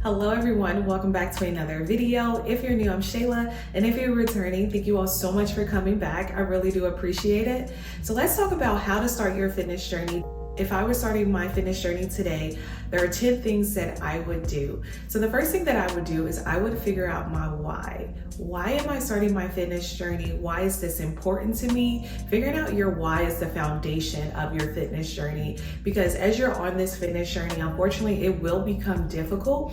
Hello everyone, welcome back to another video. If you're new, I'm Shayla, and if you're returning, thank you all so much for coming back. I really do appreciate it. So let's talk about how to start your fitness journey. If I were starting my fitness journey today, there are 10 things that I would do. So the first thing that I would do is I would figure out my why. Why am I starting my fitness journey? Why is this important to me? Figuring out your why is the foundation of your fitness journey, because as you're on this fitness journey, unfortunately, it will become difficult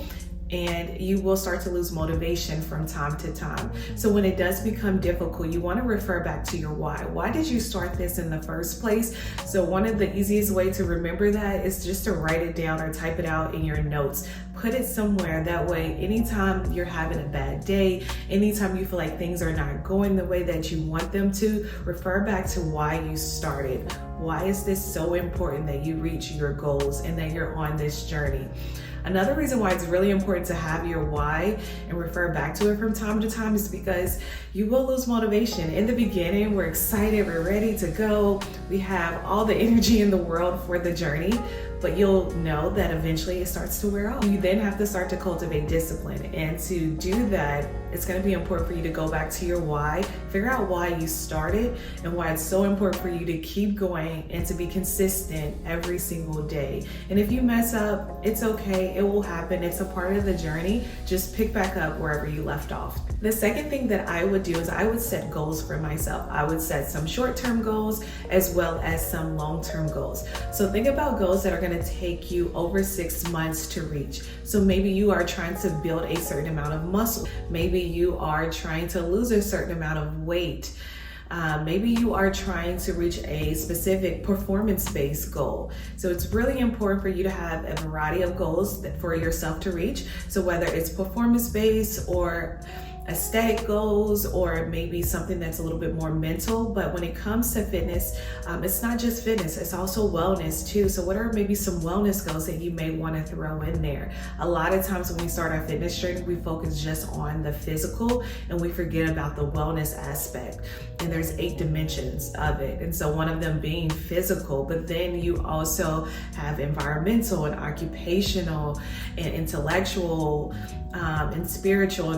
and you will start to lose motivation from time to time. So when it does become difficult, you want to refer back to your why. Why did you start this in the first place? So one of the easiest way to remember that is just to write it down or type it out in your notes. Put it somewhere. That way, anytime you're having a bad day, anytime you feel like things are not going the way that you want them to, refer back to why you started. Why is this so important that you reach your goals and that you're on this journey? Another reason why it's really important to have your why and refer back to it from time to time is because you will lose motivation. In the beginning, we're excited, we're ready to go. We have all the energy in the world for the journey, but you'll know that eventually it starts to wear off. You then have to start to cultivate discipline. And to do that, it's going to be important for you to go back to your why, figure out why you started and why it's so important for you to keep going and to be consistent every single day. And if you mess up, it's okay. It will happen. It's a part of the journey. Just pick back up wherever you left off. The second thing that I would do is I would set goals for myself. I would set some short-term goals as well as some long-term goals. So think about goals that are going to take you over 6 months to reach. So maybe you are trying to build a certain amount of muscle. Maybe you are trying to lose a certain amount of weight. Maybe you are trying to reach a specific performance-based goal. So it's really important for you to have a variety of goals for yourself to reach. So whether it's performance-based or aesthetic goals, or maybe something that's a little bit more mental. But when it comes to fitness, it's not just fitness, it's also wellness too. So what are maybe some wellness goals that you may want to throw in there? A lot of times when we start our fitness journey, we focus just on the physical and we forget about the wellness aspect. And there's 8 dimensions of it. And so one of them being physical, but then you also have environmental and occupational and intellectual and spiritual.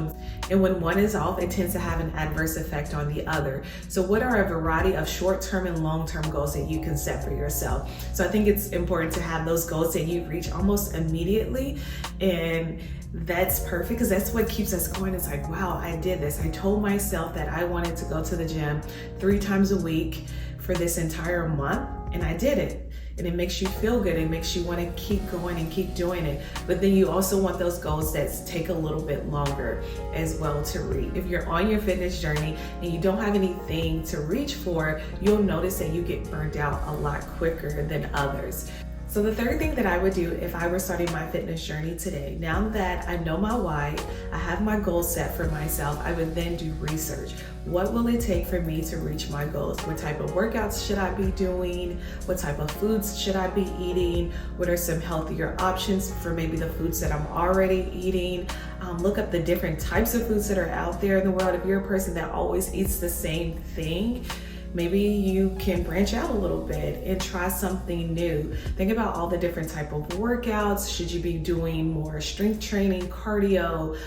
And when one is off, it tends to have an adverse effect on the other. So what are a variety of short-term and long-term goals that you can set for yourself? So I think it's important to have those goals that you reach almost immediately. And that's perfect because that's what keeps us going. It's like, wow, I did this. I told myself that I wanted to go to the gym 3 times a week for this entire month, and I did it. And it makes you feel good. It makes you want to keep going and keep doing it. But then you also want those goals that take a little bit longer as well to reach. If you're on your fitness journey and you don't have anything to reach for, you'll notice that you get burnt out a lot quicker than others. So the third thing that I would do if I were starting my fitness journey today, now that I know my why, I have my goals set for myself, I would then do research. What will it take for me to reach my goals? What type of workouts should I be doing? What type of foods should I be eating? What are some healthier options for maybe the foods that I'm already eating? Look up the different types of foods that are out there in the world. If you're a person that always eats the same thing, maybe you can branch out a little bit and try something new. Think about all the different type of workouts. Should you be doing more strength training, cardio?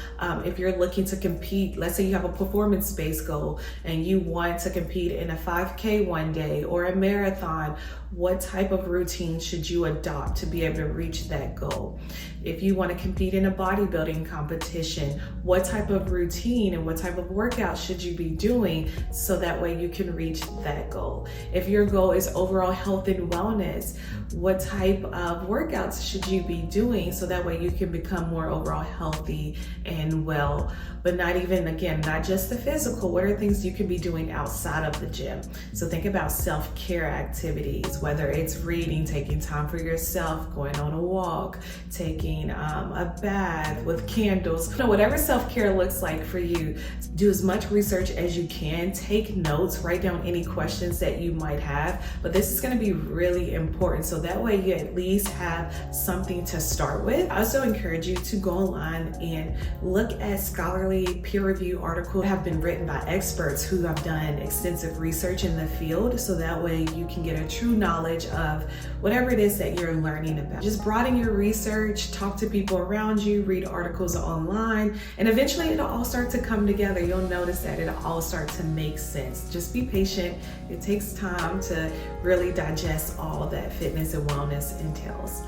If you're looking to compete, let's say you have a performance-based goal and you want to compete in a 5K one day or a marathon, what type of routine should you adopt to be able to reach that goal? If you want to compete in a bodybuilding competition, what type of routine and what type of workout should you be doing so that way you can reach that goal? If your goal is overall health and wellness, what type of workouts should you be doing so that way you can become more overall healthy and well? But not just the physical. What are things you can be doing outside of the gym? So think about self-care activities, whether it's reading, taking time for yourself, going on a walk, taking a bath with candles. Whatever self-care looks like for you, do as much research as you can. Take notes, write down any questions that you might have. But this is going to be really important. So that way you at least have something to start with. I also encourage you to go online and look at scholarly peer-reviewed articles that have been written by experts who have done extensive research in the field. So that way you can get a true knowledge knowledge of whatever it is that you're learning about. Just broaden your research, talk to people around you, read articles online, and eventually it'll all start to come together. You'll notice that it'll all start to make sense. Just be patient. It takes time to really digest all that fitness and wellness entails.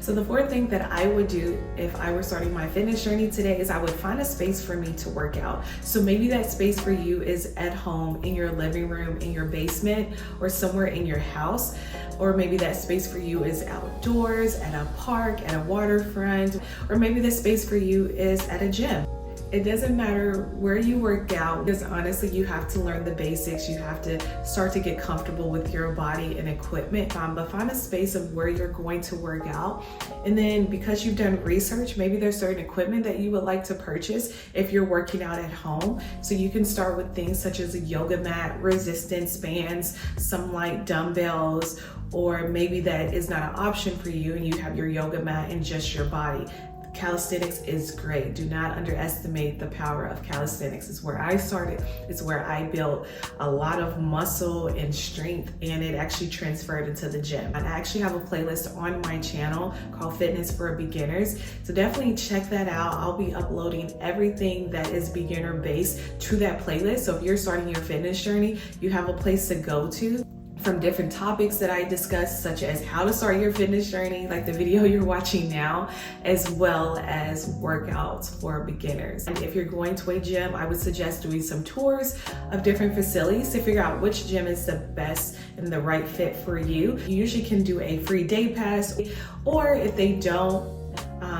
So the fourth thing that I would do if I were starting my fitness journey today is I would find a space for me to work out. So maybe that space for you is at home, in your living room, in your basement, or somewhere in your house. Or maybe that space for you is outdoors, at a park, at a waterfront, or maybe the space for you is at a gym. It doesn't matter where you work out, because honestly, you have to learn the basics. You have to start to get comfortable with your body and equipment, but find a space of where you're going to work out. And then because you've done research, maybe there's certain equipment that you would like to purchase if you're working out at home. So you can start with things such as a yoga mat, resistance bands, some light dumbbells, or maybe that is not an option for you and you have your yoga mat and just your body. Calisthenics is great. Do not underestimate the power of calisthenics. It's where I started. It's where I built a lot of muscle and strength, and it actually transferred into the gym. I actually have a playlist on my channel called Fitness for Beginners. So definitely check that out. I'll be uploading everything that is beginner based to that playlist. So if you're starting your fitness journey, you have a place to go to. From different topics that I discussed, such as how to start your fitness journey, like the video you're watching now, as well as workouts for beginners. And if you're going to a gym, I would suggest doing some tours of different facilities to figure out which gym is the best and the right fit for you. You usually can do a free day pass, or if they don't,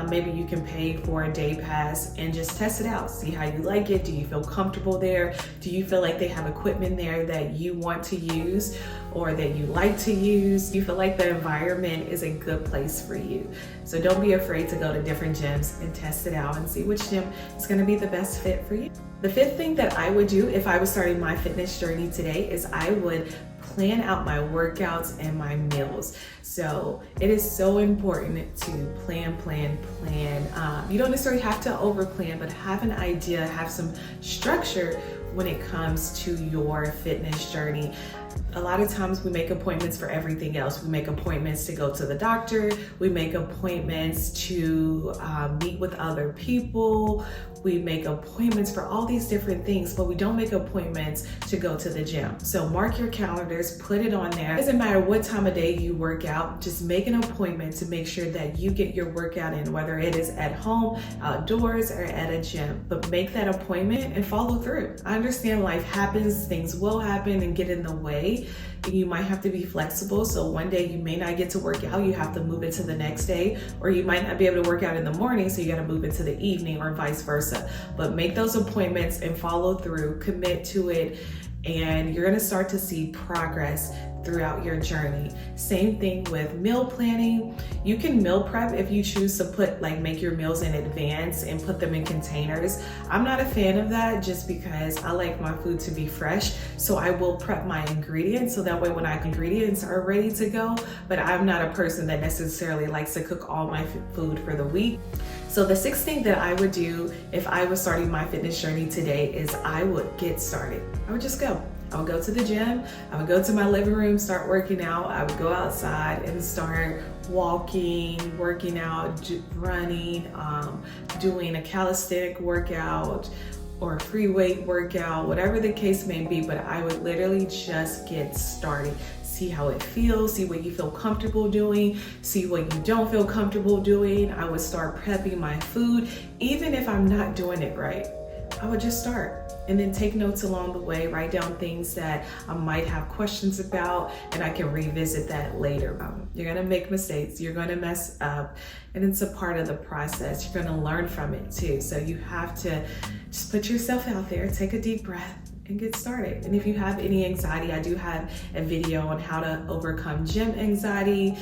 maybe you can pay for a day pass and just test it out. See how you like it. Do you feel comfortable there? Do you feel like they have equipment there that you want to use or that you like to use? Do you feel like the environment is a good place for you? So don't be afraid to go to different gyms and test it out and see which gym is going to be the best fit for you. The fifth thing that I would do if I was starting my fitness journey today is I would plan out my workouts and my meals. So it is so important to plan. You don't necessarily have to over plan, but have an idea, have some structure when it comes to your fitness journey. A lot of times we make appointments for everything else. We make appointments to go to the doctor. We make appointments to meet with other people. We make appointments for all these different things, but we don't make appointments to go to the gym. So mark your calendars, put it on there. It doesn't matter what time of day you work out, just make an appointment to make sure that you get your workout in, whether it is at home, outdoors, or at a gym. But make that appointment and follow through. I understand life happens, things will happen and get in the way. You might have to be flexible. So one day you may not get to work out, you have to move it to the next day, or you might not be able to work out in the morning, so you got to move it to the evening or vice versa. But make those appointments and follow through, commit to it, and you're going to start to see progress throughout your journey. Same thing with meal planning. You can meal prep if you choose to make your meals in advance and put them in containers. I'm not a fan of that just because I like my food to be fresh. So I will prep my ingredients so that way when ingredients are ready to go, but I'm not a person that necessarily likes to cook all my food for the week. So the sixth thing that I would do if I was starting my fitness journey today is I would get started. I would just go. I would go to the gym, I would go to my living room, start working out. I would go outside and start walking, working out, running, doing a calisthenic workout or a free weight workout, whatever the case may be, but I would literally just get started. See how it feels, see what you feel comfortable doing, see what you don't feel comfortable doing. I would start prepping my food, even if I'm not doing it right. I would just start and then take notes along the way, write down things that I might have questions about, and I can revisit that later. You're gonna make mistakes, you're gonna mess up, and it's a part of the process. You're gonna learn from it too. So you have to just put yourself out there, take a deep breath, and get started. And if you have any anxiety, I do have a video on how to overcome gym anxiety.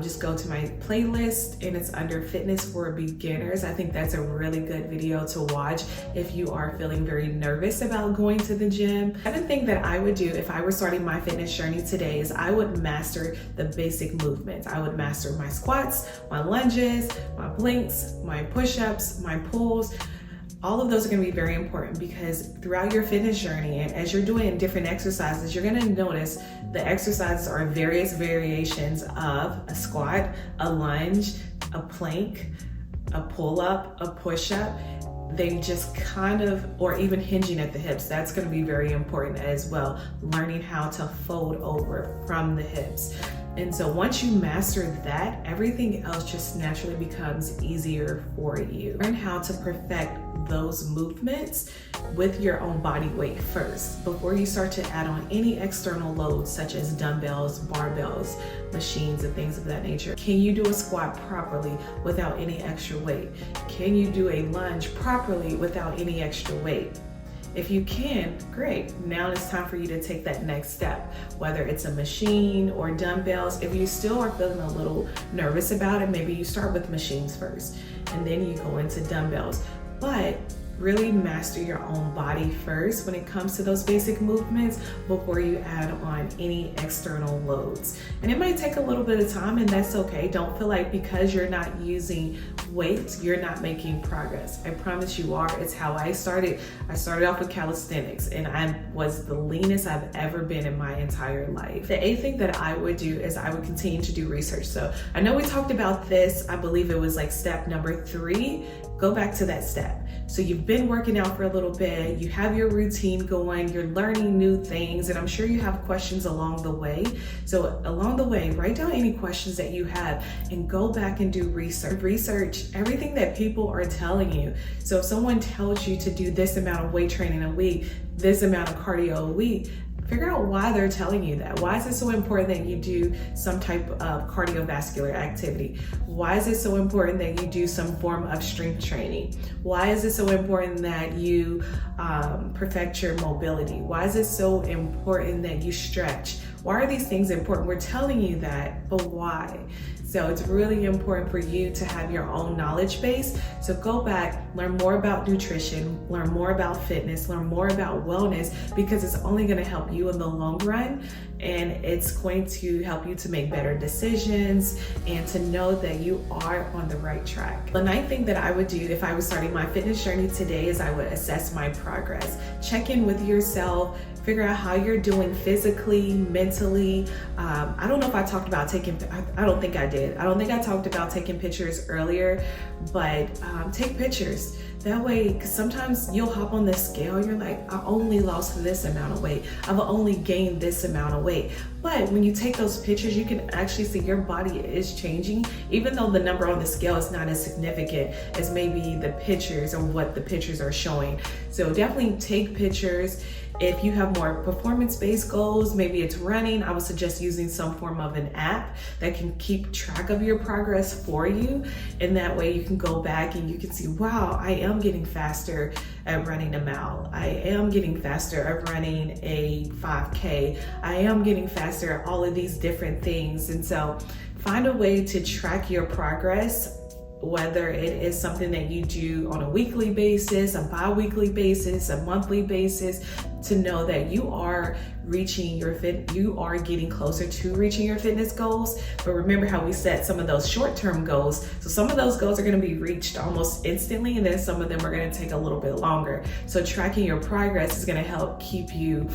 Just go to my playlist and it's under Fitness for Beginners. I think that's a really good video to watch if you are feeling very nervous about going to the gym. The other thing that I would do if I were starting my fitness journey today is I would master the basic movements. I would master my squats, my lunges, my planks, my push-ups, my pulls, All of those are going to be very important because throughout your fitness journey and as you're doing different exercises, you're going to notice the exercises are various variations of a squat, a lunge, a plank, a pull-up, a push-up. They just kind of, or even hinging at the hips, that's going to be very important as well. Learning how to fold over from the hips. And so once you master that, everything else just naturally becomes easier for you. Learn how to perfect those movements with your own body weight first, before you start to add on any external loads such as dumbbells, barbells, machines, and things of that nature. Can you do a squat properly without any extra weight? Can you do a lunge properly without any extra weight? If you can, great. Now it's time for you to take that next step, whether it's a machine or dumbbells. If you still are feeling a little nervous about it, maybe you start with machines first and then you go into dumbbells. But really master your own body first when it comes to those basic movements before you add on any external loads. And it might take a little bit of time, and that's okay. Don't feel like because you're not using weights, you're not making progress. I promise you are. It's how I started. I started off with calisthenics and I was the leanest I've ever been in my entire life. The eighth thing that I would do is I would continue to do research. So I know we talked about this, I believe it was like step number 3. Go back to that step. So you've been working out for a little bit, you have your routine going, you're learning new things, and I'm sure you have questions along the way. So along the way, write down any questions that you have and go back and do research. Research everything that people are telling you. So if someone tells you to do this amount of weight training a week, this amount of cardio a week, figure out why they're telling you that. Why is it so important that you do some type of cardiovascular activity? Why is it so important that you do some form of strength training? Why is it so important that you perfect your mobility? Why is it so important that you stretch? Why are these things important? We're telling you that, but why? So it's really important for you to have your own knowledge base. So go back, learn more about nutrition, learn more about fitness, learn more about wellness, because it's only going to help you in the long run. And it's going to help you to make better decisions and to know that you are on the right track. The ninth thing that I would do if I was starting my fitness journey today is I would assess my progress. Check in with yourself, figure out how you're doing physically, mentally. I don't know if I talked about I don't think I did. I don't think I talked about taking pictures earlier, but take pictures. That way, because sometimes you'll hop on the scale, you're like, I only lost this amount of weight. I've only gained this amount of weight. But when you take those pictures, you can actually see your body is changing, even though the number on the scale is not as significant as maybe the pictures or what the pictures are showing. So definitely take pictures. If you have more performance-based goals, maybe it's running, I would suggest using some form of an app that can keep track of your progress for you. And that way you can go back and you can see, wow, I am getting faster at running a mile. I am getting faster at running a 5K. I am getting faster at all of these different things. And so find a way to track your progress, whether it is something that you do on a weekly basis, a bi-weekly basis, a monthly basis, to know that you are you are getting closer to reaching your fitness goals. But remember how we set some of those short-term goals. So some of those goals are going to be reached almost instantly, and then some of them are going to take a little bit longer. So tracking your progress is going to help keep you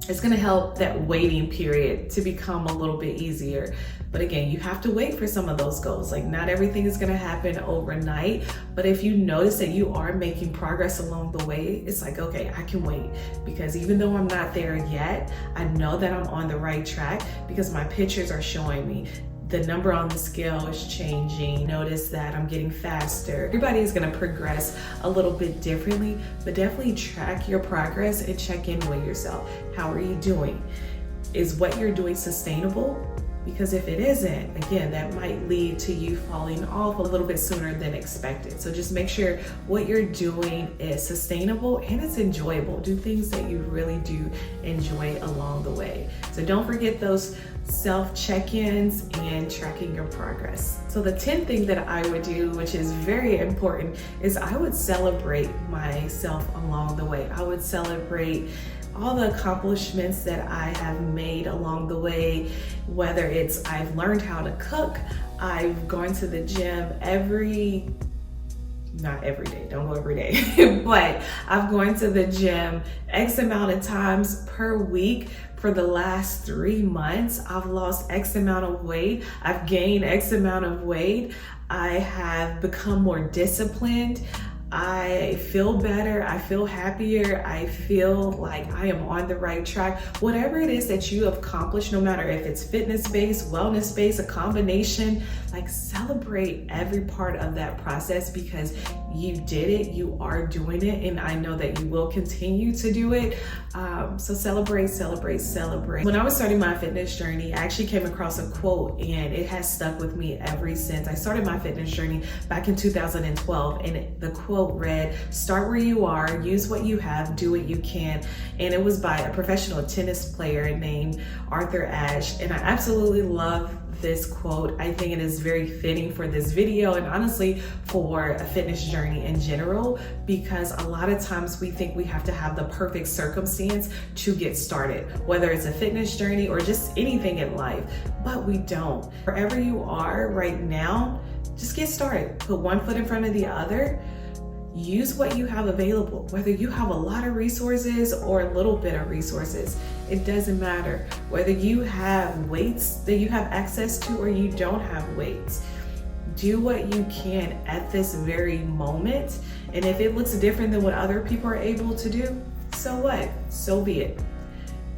it's going to help that waiting period to become a little bit easier. But again, you have to wait for some of those goals. Like, not everything is going to happen overnight, but if you notice that you are making progress along the way, it's like, okay, I can wait, because even though I'm not there yet, I know that I'm on the right track because my pictures are showing me. The number on the scale is changing. Notice that I'm getting faster. Everybody is going to progress a little bit differently, but definitely track your progress and check in with yourself. How are you doing? Is what you're doing sustainable? Because if it isn't, again, that might lead to you falling off a little bit sooner than expected. So just make sure what you're doing is sustainable and it's enjoyable. Do things that you really do enjoy along the way. So don't forget those self-check-ins and tracking your progress. So the 10th thing that I would do, which is very important, is I would celebrate myself along the way. I would celebrate all the accomplishments that I have made along the way, whether it's I've learned how to cook, I've gone to the gym every not every day, don't go every day, but I've gone to the gym X amount of times per week for the last 3 months. I've lost X amount of weight. I've gained X amount of weight. I have become more disciplined. I feel better, I feel happier, I feel like I am on the right track. Whatever it is that you have accomplished, no matter if it's fitness-based, wellness-based, a combination, like celebrate every part of that process because you did it, you are doing it, and I know that you will continue to do it. So celebrate, celebrate, celebrate. When I was starting my fitness journey, I actually came across a quote and it has stuck with me ever since. I started my fitness journey back in 2012 and the quote read, "Start where you are, use what you have, do what you can." And it was by a professional tennis player named Arthur Ashe. And I absolutely love this quote. I think it is very fitting for this video and honestly for a fitness journey in general, because a lot of times we think we have to have the perfect circumstance to get started, whether it's a fitness journey or just anything in life, but we don't. Wherever you are right now, just get started. Put one foot in front of the other. Use what you have available, whether you have a lot of resources or a little bit of resources. It doesn't matter. Whether you have weights that you have access to or you don't have weights. Do what you can at this very moment. And if it looks different than what other people are able to do, so what? So be it.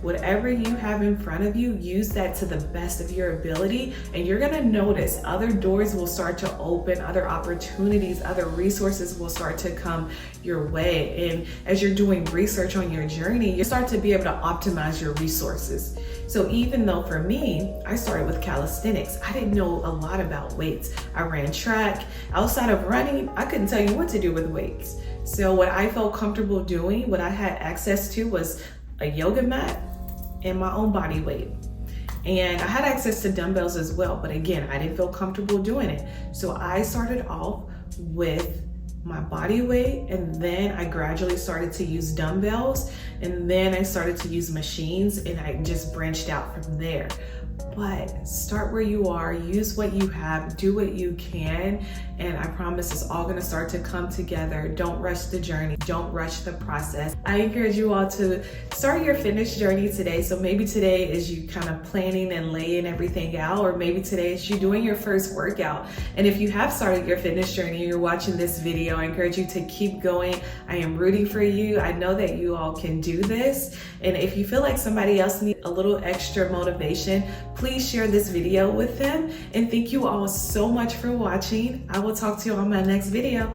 Whatever you have in front of you, use that to the best of your ability, and you're gonna notice other doors will start to open, other opportunities, other resources will start to come your way. And as you're doing research on your journey, you start to be able to optimize your resources. So even though for me, I started with calisthenics, I didn't know a lot about weights. I ran track. Outside of running, I couldn't tell you what to do with weights. So what I felt comfortable doing, what I had access to was a yoga mat and my own body weight. And I had access to dumbbells as well, but again, I didn't feel comfortable doing it. So I started off with my body weight, and then I gradually started to use dumbbells, and then I started to use machines, and I just branched out from there. But start where you are, use what you have, do what you can, and I promise it's all gonna start to come together. Don't rush the journey, don't rush the process. I encourage you all to start your fitness journey today. So maybe today is you kind of planning and laying everything out, or maybe today is you doing your first workout. And if you have started your fitness journey and you're watching this video, I encourage you to keep going. I am rooting for you. I know that you all can do this. And if you feel like somebody else needs a little extra motivation, please share this video with them. And thank you all so much for watching. I will talk to you on my next video.